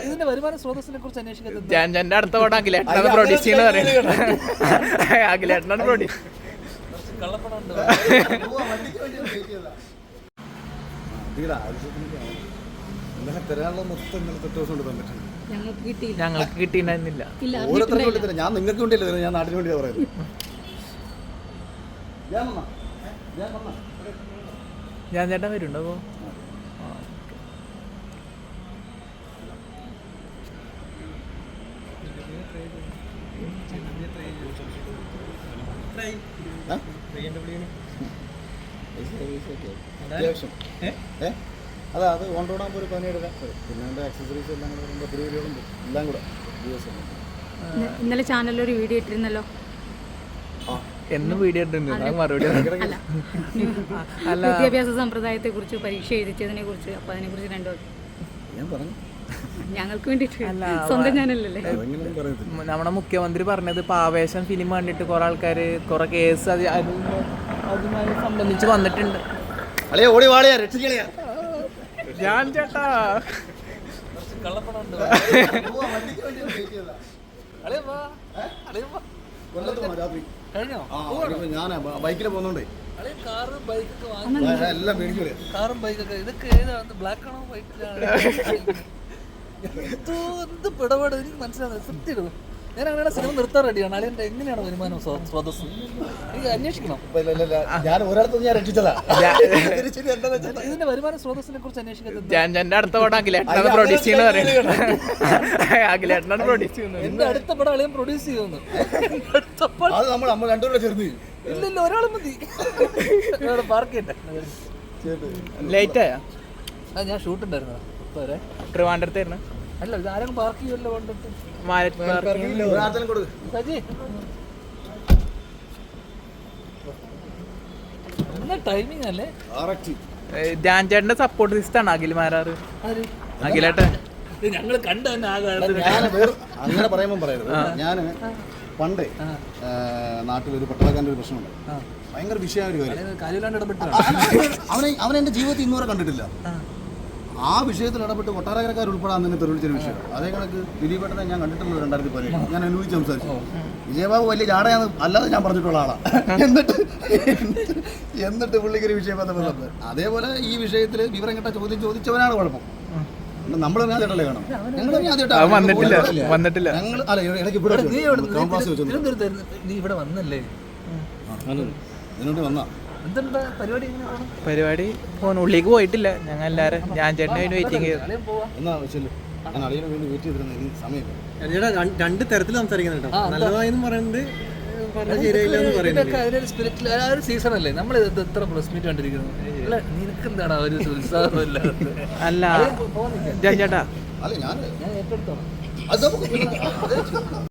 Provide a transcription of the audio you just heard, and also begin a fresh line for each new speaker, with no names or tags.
ഇതിന്റെ വരുമാന സ്രോതസ്സിനെ കുറിച്ച് അന്വേഷിക്കുന്നത്
ഞാൻ അടുത്ത പടം അഖിലേട്ടനാണ് പ്രൊഡ്യൂസ് ചെയ്യുന്നത് പറയുന്നത്. അഖിലേട്ടനാണ് പ്രൊഡ്യൂസ്. ഞങ്ങൾക്ക് കിട്ടിയിട്ടുണ്ടായിരുന്നില്ല.
ഞാൻ നിങ്ങൾക്ക് വേണ്ടിയല്ലേ, ഞാൻ നാട്ടിന് വേണ്ടിയാണ് പറയുന്നത്.
ഞാൻ ചേട്ടൻ വരുന്നുണ്ടോ? അപ്പോൾ
അതെ, അത് കൊണ്ടുപോകാൻ ഒരു പനി എടുക്കാം. പിന്നെ അതിൻ്റെ ആക്സസറീസ് എല്ലാം കൂടെ പരിപാടികളുണ്ട്, എല്ലാം കൂടെ.
ഇന്നലെ ചാനലിൽ ഒരു വീഡിയോ ഇട്ടിരുന്നല്ലോ.
എന്നും വീഡിയോ ഇട്ടിരുന്നു. മറുപടി
വിദ്യാഭ്യാസ സമ്പ്രദായത്തെ കുറിച്ച്, പരീക്ഷ എഴുതിച്ചതിനെ കുറിച്ച്, അപ്പൊ അതിനെ കുറിച്ച് രണ്ടോ
ഞാൻ പറഞ്ഞു.
ഞങ്ങൾക്ക് വേണ്ടിട്ട് സ്വന്തം ചാനലല്ലേ.
നമ്മുടെ മുഖ്യമന്ത്രി പറഞ്ഞത് ആവേശം ഫിലിം കണ്ടിട്ട് കുറെ ആൾക്കാർ കുറെ കേസ് അതുമായി സംബന്ധിച്ച് വന്നിട്ടുണ്ട്.
ഓടി വാളിയാ രക്ഷിക്കളിയാ
ഞാൻ ചേട്ടാ
ഞാൻ ബൈക്കിൽ പോകുന്നോണ്ടേ
കാറും ബൈക്കൊക്കെ ഇതൊക്കെ ഏതാണ്? ബ്ലാക്ക് ആണോ വൈറ്റിലാണ്? എന്ത് പിടപാട് എനിക്ക് മനസ്സിലാകുന്നത് സത്യം. ഞാൻ അങ്ങനെ സിനിമ നിർത്താൻ റെഡിയാണ്. അളിയൻ്റെ എങ്ങനെയാണ് വരുമാനം സ്രോതസ് എനിക്ക് അന്വേഷിക്കണം.
ഞാൻ ഒരിടത്തും ഞാൻ രക്ഷിച്ചതാ.
ഇതിന്റെ വരുമാന സ്രോതസ്സിനെ കുറിച്ച് അന്വേഷിക്കുന്നത്
ഞാൻ അടുത്ത പടം അഖിലേട്ടനാണ് പ്രൊഡ്യൂസ് ചെയ്യുന്നത് പറയുന്നത്. അഖിലേട്ടനാണ് പ്രൊഡ്യൂസ് ചെയ്യുന്നത്.
എന്റെ അടുത്ത പടം അളിയൻ പ്രൊഡ്യൂസ് ചെയ്യുന്നു.
നമ്മൾ രണ്ടുപേരുടെ ചേർന്ന്
ഇല്ലല്ലോ, ഒരാളും മതി. പാർക്ക് ചെയ്യട്ടെ.
ലേറ്റ് ആയാ?
ഞാൻ ഷൂട്ടുണ്ടായിരുന്നു
ട്രിവാൻഡ്രത്തായിരുന്നു.
അല്ല, ഇത് ആരും പാർക്ക് ചെയ്യുമല്ലോ കൊണ്ടിട്ട്. സജി ടൈമിംഗ് അല്ലേ?
ധ്യാൻ ചേട്ടന്റെ സപ്പോർട്ട് സിസ്റ്റാണ് അഖിൽ മാരാറ്. അഖിലേട്ടൻ
ഞങ്ങള് കണ്ടു തന്നെ
അങ്ങനെ പറയുമ്പോൾ പറയരുത്. ഞാൻ പണ്ടേ നാട്ടിലൊരു പട്ടാളക്കാരൻ്റെ ഒരു പ്രശ്നമുണ്ട്. ഭയങ്കര വിഷയമായ ഒരു കാര്യം. അവനെന്റെ ജീവിതത്തിൽ ഇന്നുവരെ കണ്ടിട്ടില്ല. ആ വിഷയത്തിൽ ഇടപെട്ട് കൊട്ടാരക്കരക്കാർ ഉൾപ്പെടാൻ തന്നെ തെളിവിച്ചൊരു വിഷയം. അതേ കണക്ക് ദിലീപേട്ടനെ ഞാൻ കണ്ടിട്ടുള്ളൂ 2017. ഞാൻ അനുഭവിച്ച് സംസാരിച്ചു. വിജയബാബു വലിയ ജാടയാന്ന് അല്ലാതെ ഞാൻ പറഞ്ഞിട്ടുള്ള ആളാണ്. എന്നിട്ട് പുള്ളിക്കൊരു വിഷയം ബന്ധപ്പെട്ടത്. അതേപോലെ ഈ വിഷയത്തിൽ വിവരം കിട്ടാൻ ചോദ്യം ചോദിച്ചവനാണ് കുഴപ്പം. നമ്മൾ ആദ്യമായിട്ടല്ലേ കാണാം.
വന്നിട്ടില്ല.
ഞങ്ങൾ അല്ല ഇടയ്ക്ക് ഇവിടെ
നീ ഇവിടെ വന്നല്ലേ?
ഇതിനോട്ട് വന്നാ
പരിപാടി പോകാൻ ഉള്ളിലേക്ക് പോയിട്ടില്ല. ഞങ്ങൾ എല്ലാവരും ഞാൻ ചേട്ടന് വേണ്ടി വെയിറ്റിംഗ് ചെയ്തു.
രണ്ട് തരത്തിൽ സംസാരിക്കുന്നുണ്ട്. നല്ലതായെന്നും പറയുന്നുണ്ട്,
സീസൺ അല്ലേ നമ്മൾ എത്ര പ്രസ് മീറ്റ് കണ്ടിരിക്കുന്നു. നിനക്ക് എന്താണ് ഒരു ഉത്സാഹമില്ല?
അല്ല ചേട്ടാ
അല്ല ഞാൻ
ഏറ്റെടുത്തോളാം.